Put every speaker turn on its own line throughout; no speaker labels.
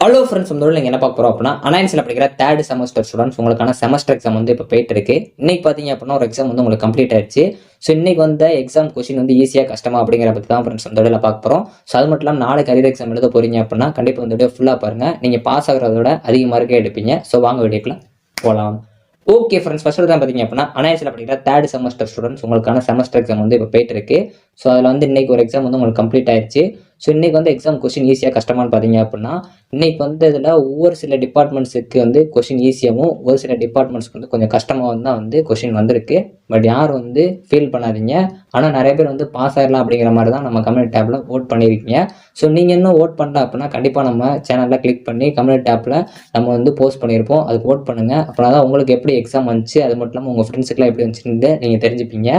Hello friends, நீங்கள் என்ன பார்க்க போகிறோம் அப்படின்னா அனாயன்ஸில் படிக்கிற தேர்ட் செமஸ்டர் ஸ்டூடெண்ட்ஸ் உங்களுக்கான செமஸ்டர் எக்ஸாம் வந்து இப்போ போயிட்டு இருக்கு. இன்னைக்கு பார்த்தீங்க அப்படின்னா ஒரு எக்ஸாம் வந்து உங்களுக்கு கம்ப்ளீட் ஆயிடுச்சு. ஸோ இன்னைக்கு வந்து எக்ஸாம் கொஸ்டின் வந்து ஈஸியாக கஷ்டமா அப்படிங்கிற பற்றி தான் ஃப்ரெண்ட்ஸ் இந்த வீடியோவில் பார்க்க போகிறோம். ஸோ அது மட்டும் இல்லாமல் நாளைக்கு அரியர் எக்ஸாம் எழுத போறீங்க அப்படின்னா கண்டிப்பாக வந்து வீடியோ ஃபுல்லாக பாருங்கள். நீங்கள் பாஸ் ஆகிறதோட அதிக மார்க்கே எடுப்பீங்க. ஸோ வாங்க வீடியோக்குள்ள போகலாம். ஓகே ஃப்ரெண்ட்ஸ், ஃபர்ஸ்ட் தான் பார்த்தீங்க அப்படின்னா அனாயன்ஸில் படிக்கிற தேர்ட் செமஸ்டர் ஸ்டூடெண்ட்ஸ் உங்களுக்கான செமஸ்டர் எக்ஸாம் வந்து இப்போ போயிட்டு இருக்கு. ஸோ அதில் வந்து இன்னைக்கு ஒரு எக்ஸாம் வந்து உங்களுக்கு கம்ப்ளீட் ஆயிடுச்சு. ஸோ இன்னைக்கு வந்து எக்ஸாம் கொஸ்டின் ஈஸியாக கஷ்டமானு பார்த்தீங்க அப்படின்னா இன்னைக்கு வந்து இதில் ஒவ்வொரு சில டிபார்ட்மெண்ட்ஸுக்கு வந்து கொஸ்டின் ஈஸியாகவும் ஒரு சில டிபார்ட்மெண்ட்ஸ்க்கு வந்து கொஞ்சம் கஷ்டமாகவும் தான் வந்து கொஸ்டின் வந்திருக்கு. பட் யாரும் வந்து ஃபீல் பண்ணாதீங்க. ஆனால் நிறைய பேர் வந்து பாஸ் ஆகிடலாம் அப்படிங்கிற மாதிரி தான் நம்ம கம்யூனிட்டி டேப்பில் ஓட் பண்ணியிருக்கீங்க. ஸோ நீங்கள் இன்னும் ஓட் பண்ணல அப்படின்னா கண்டிப்பாக நம்ம சேனலில் கிளிக் பண்ணி கம்யூனிட்டி டேப்பில் நம்ம வந்து போஸ்ட் பண்ணியிருப்போம். அதுக்கு ஓட் பண்ணுங்கள். அப்படின்னா தான் உங்களுக்கு எப்படி எக்ஸாம் வந்துச்சு, அது மட்டும் இல்லாமல் உங்கள் ஃப்ரெண்ட்ஸுக்குலாம் எப்படி வந்துச்சுன்னு நீங்கள் தெரிஞ்சுப்பீங்க.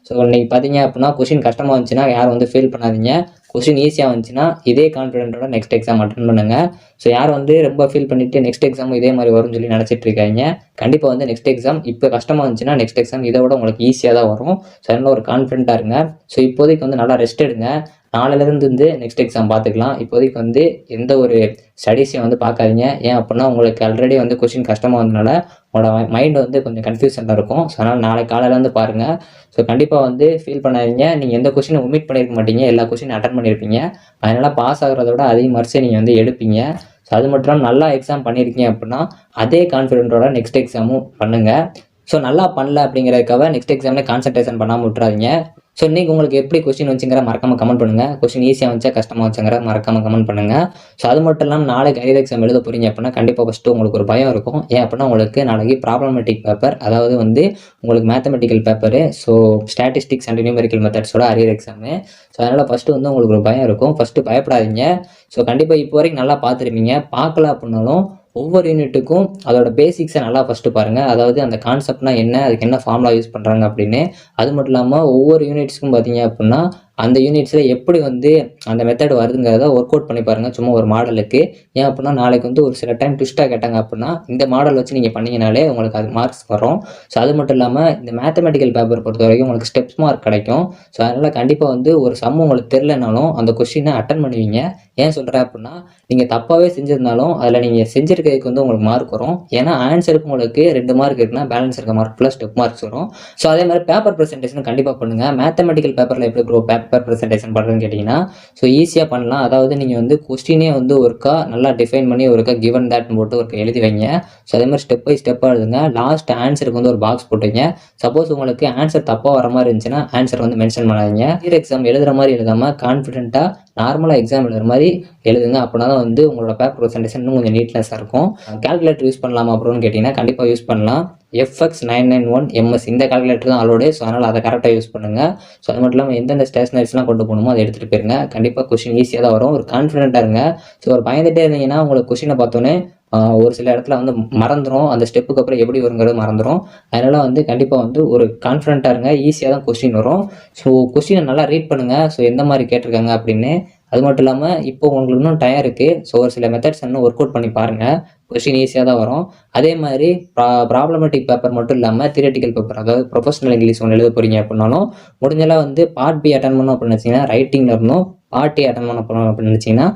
ஸோ இன்னைக்கு பார்த்தீங்க அப்படின்னா கொஸ்டின் கஷ்டமாக வந்துச்சுன்னா யாரும் வந்து ஃபீல் பண்ணாதீங்க. கொஸ்டின் ஈஸியாக வந்துச்சுன்னா இதே கான்ஃபிடென்ட்டோட நெக்ஸ்ட் எக்ஸாம் அட்டன் பண்ணுங்கள். ஸோ யாரும் வந்து ரொம்ப ஃபீல் பண்ணிவிட்டு நெக்ஸ்ட் எக்ஸாம் இதே மாதிரி வரும்னு சொல்லி நினச்சிட்டு இருக்காங்க. கண்டிப்பாக வந்து நெக்ஸ்ட் எக்ஸாம் இப்போ கஷ்டமாக இருந்துச்சுன்னா நெக்ஸ்ட் எக்ஸாம் இதை விட உங்களுக்கு ஈஸியாக தான் வரும். ஸோ அதனால ஒரு கான்ஃபிடென்ட்டாக இருங்க. ஸோ இப்போதைக்கு வந்து நல்லா ரெஸ்ட் எடுங்க. நாளையிலேருந்து வந்து நெக்ஸ்ட் எக்ஸாம் பார்த்துக்கலாம். இப்போதைக்கு வந்து எந்த ஒரு ஸ்டடீஸையும் வந்து பார்க்காதீங்க. ஏன் அப்படின்னா உங்களுக்கு ஆல்ரெடி வந்து கொஸ்டின் கஷ்டமாக வந்ததுனால உங்களோட மைண்ட் வந்து கொஞ்சம் கன்ஃபியூஷனாக இருக்கும். ஸோ அதனால் நாளைக்கு காலையிலேருந்து பாருங்கள். ஸோ கண்டிப்பாக வந்து ஃபீல் பண்ணாதீங்க. நீங்கள் எந்த கொஸ்டினை ஒமிட் பண்ணியிருக்க மாட்டீங்க, எல்லா கொஸ்டின் அட்டன் பண்ணியிருப்பீங்க. அதனால் பாஸ் ஆகிறத விட அதிக மார்க்ஸை நீங்கள் வந்து எடுப்பீங்க. ஸோ அது மட்டும் இல்லாமல் நல்லா எக்ஸாம் பண்ணியிருக்கீங்க அப்படின்னா அதே கான்ஃபிடென்ட்டோட நெக்ஸ்ட் எக்ஸாமும் பண்ணுங்கள். ஸோ நல்லா பண்ணல அப்படிங்கிறதுக்காக நெக்ஸ்ட் எக்ஸாமில் கான்சன்ட்ரேஷன் பண்ணாமல் விட்டுறாதீங்க. ஸோ இன்றைக்கி உங்களுக்கு எப்படி கொஸ்டின் வந்துச்சுங்கிற மறக்காமல் கமெண்ட் பண்ணுங்கள். கொஸ்டின் ஈஸியாக வந்துச்சா கஷ்டமாக வச்சுங்கிற மறக்காமல் கமெண்ட் பண்ணுங்கள். ஸோ அது மட்டும் இல்லாமல் நாளைக்கு அரியர் எக்ஸாம் எழுத போகிறீங்க அப்படின்னா கண்டிப்பாக ஃபஸ்ட்டு உங்களுக்கு ஒரு பயம் இருக்கும். ஏன் அப்படின்னா உங்களுக்கு நாளைக்கு ப்ராப்ளமேட்டிக் பேப்பர், அதாவது வந்து உங்களுக்கு mathematical paper, so statistics and numerical மெத்தட்ஸோட அரியர் எக்ஸாமு. ஸோ அதனால் ஃபஸ்ட்டு வந்து உங்களுக்கு ஒரு பயம் இருக்கும். ஃபஸ்ட்டு பயப்படாதீங்க. ஸோ கண்டிப்பாக இப்போ வரைக்கும் நல்லா பார்த்துருப்பீங்க. பார்க்கல அப்படின்னாலும் ஒவ்வொரு யூனிட்டுக்கும் அதோட பேசிக்ஸை நல்லா ஃபஸ்ட்டு பாருங்கள். அதாவது அந்த கான்செப்ட்னா என்ன, அதுக்கு என்ன ஃபார்முலா யூஸ் பண்ணுறாங்க அப்படின்னு. அது மட்டும் இல்லாமல் ஒவ்வொரு யூனிட்ஸ்க்கும் பார்த்தீங்க அப்படின்னா அந்த யூனிட்ஸில் எப்படி வந்து அந்த மெத்தட் வருதுங்கிறத ஒர்க் அவுட் பண்ணி பாருங்கள், சும்மா ஒரு மாடலுக்கு. ஏன் அப்படின்னா நாளைக்கு வந்து ஒரு சில டைம் ட்விஸ்ட்டாக கேட்டாங்க அப்படின்னா இந்த மாடல் வச்சு நீங்கள் பண்ணிங்கனாலே உங்களுக்கு அது மார்க்ஸ் வரும். ஸோ அது மட்டும் இல்லாமல் இந்த மேத்தமெட்டிக்கல் பேப்பர் பொறுத்த வரைக்கும் உங்களுக்கு ஸ்டெப்ஸ் மார்க் கிடைக்கும். ஸோ அதனால் கண்டிப்பாக வந்து ஒரு சம் உங்களுக்கு தெரிலனாலும் அந்த கொஸ்டினை அட்டன் பண்ணுவீங்க. ஏன் சொல்கிறேன் அப்படின்னா நீங்கள் தப்பாகவே செஞ்சுருந்தாலும் அதில் நீங்கள் செஞ்சுருக்கிறதுக்கு வந்து உங்களுக்கு மார்க் வரும். ஏன்னா ஆன்சருக்கு உங்களுக்கு 2 மார்க் இருக்குன்னா பேலன்ஸ் இருக்க மார்க் ப்ளஸ் ஸ்டெப் மார்க்ஸ் வரும். ஸோ அதே மாதிரி பேப்பர் ப்ரெசன்டேஷன் கண்டிப்பாக பண்ணுங்கள். மேத்தமெட்டிக்கல் பேப்பரில் எப்படி பேப்பர் ப்ரெசன்டேஷன் பண்ணுறதுன்னு கேட்டிங்கன்னா ஸோ ஈஸியாக பண்ணலாம். அதாவது நீங்கள் வந்து கொஸ்டினே வந்து ஒருக்கா நல்லா டிஃபைன் பண்ணி ஒருக்கா கிவன் தேட் போட்டு ஒருக்கா எழுதி வைங்க. ஸோ அதே மாதிரி ஸ்டெப் பை ஸ்டெப்பாக எழுதுங்க. லாஸ்ட் ஆன்சருக்கு வந்து ஒரு பாக்ஸ் போட்டுங்க. சப்போஸ் உங்களுக்கு ஆன்சர் தப்பாக வர மாதிரி இருந்துச்சுன்னா ஆன்சர் வந்து மென்ஷன் பண்ணாதீங்க. எக்ஸாம் எழுதுகிற மாதிரி எழுதாமல் கான்ஃபிடென்ட்டாக நார்மலாக எக்ஸாம் எழுதுகிற மாதிரி எழுதுங்க. அப்படின்னா தான் வந்து உங்களோட பேப்பர் ப்ரெசன்டேஷன் இன்னும் கொஞ்சம் நீட்னஸாக இருக்கும். கால்குலேட்டர் யூஸ் பண்ணலாமா அப்படின்னு கேட்டிங்கன்னா கண்டிப்பாக யூஸ் பண்ணலாம். FX991 MS இந்த கால்குலேட்டர் தான் அலோடு. ஸோ அதனால் அதை கரெக்டாக யூஸ் பண்ணுங்கள். ஸோ அது மட்டும் இல்லாமல் எந்தெந்த ஸ்டேஷனரிஸ்லாம் கொண்டு போகணுமோ அதை எடுத்துகிட்டு போயிருங்க. கண்டிப்பாக கொஸ்டின் ஈஸியாக தான் வரும். ஒரு கான்ஃபிடென்ட்டாக இருங்க. ஸோ ஒரு பயந்துகிட்டே இருந்தீங்கன்னா உங்களுக்கு கொஸ்டினை பார்த்தோன்னே ஒரு சில இடத்துல வந்து மறந்துடும். அந்த ஸ்டெப்புக்கு அப்புறம் எப்படி வருங்கிறது மறந்துடும். அதனால் வந்து கண்டிப்பாக வந்து ஒரு கான்ஃபிடென்ட்டாக இருங்க. ஈஸியாக தான் கொஸ்டின் வரும். ஸோ கொஸ்டினை நல்லா ரீட் பண்ணுங்கள். ஸோ எந்த மாதிரி கேட்டிருக்காங்க அப்படின்னு. அது மட்டும் இல்லாமல் இப்போ உங்களுக்கு இன்னும் டைம் இருக்குது. ஸோ ஒரு சில மெத்தட்ஸ் இன்னும் ஒர்க் அவுட் பண்ணி பாருங்கள். கொஸ்டின் ஈஸியாக தான் வரும். அதே மாதிரி ப்ராப்ளமேட்டிக் பேப்பர் மட்டும் இல்லாமல் தியரிட்டிக்கல் பேப்பர், அதாவது ப்ரொஃபஷனல் இங்கிலீஷ் ஒன்று எழுத போகிறீங்க அப்படின்னாலும் முடிஞ்சளவு வந்து பார்ட் பி அட்டன் பண்ணணும் அப்படின்னு நினச்சிங்கன்னா ரைட்டிங்கில் இருந்தும் பார்ட் ஏ அட்டன் பண்ண போகிறோம் அப்படின்னு நினச்சிங்கன்னா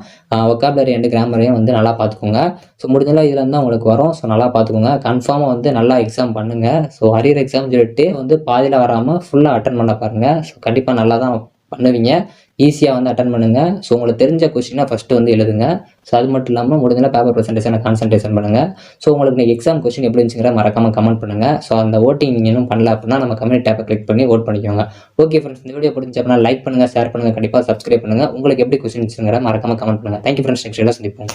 வொக்காபுலரி அண்ட் கிராமரையும் வந்து நல்லா பார்த்துக்கோங்க. ஸோ முடிஞ்சளவு இதில் இருந்தால் உங்களுக்கு வரும். ஸோ நல்லா பார்த்துக்கோங்க. கன்ஃபார்மாக வந்து நல்லா எக்ஸாம் பண்ணுங்கள். ஸோ அரியர் எக்ஸாம் சொல்லிட்டு வந்து பாதியில் வராமல் ஃபுல்லாக அட்டன் பண்ண பாருங்கள். ஸோ கண்டிப்பாக நல்லா தான் பண்ணுவீங்க. ஈஸியாக வந்து அட்டன் பண்ணுங்கள். ஸோ உங்களுக்கு தெரிஞ்ச கொஸ்டினை ஃபஸ்ட்டு வந்து எழுதுங்க. ஸோ அது மட்டும் இல்லாமல் முடிஞ்சளவு பேப்பர் ப்ரெசன்டேஷனை கான்சன்ட்ரேஷன் பண்ணுங்கள். ஸோ உங்களுக்கு நீங்கள் எக்ஸாம் கொஸ்டின் எப்படி இருந்துச்சுங்கிற மறக்காமல் கமெண்ட் பண்ணுங்கள். ஸோ அந்த ஓட்டிங் நீங்கள் இன்னும் பண்ணல அப்படின்னா நம்ம கமெண்ட் டேப்பை கிளிக் பண்ணி ஓட் பண்ணிக்கோங்க. ஓகே ஃப்ரெண்ட்ஸ், இந்த வீடியோ பிடிச்சி அப்படின்னா லைக் பண்ணுங்கள், ஷேர் பண்ணுங்கள், கண்டிப்பாக சப்ஸ்கிரைப் பண்ணுங்கள். உங்களுக்கு எப்படி கொஸ்டின் இருந்துச்சுங்கிற மறக்காமல் கமெண்ட் பண்ணுங்கள். தேங்க்யூ ஃப்ரெண்ட்ஸ், நெக்ஸ்ட் வீடியோவில் சந்திப்போம்.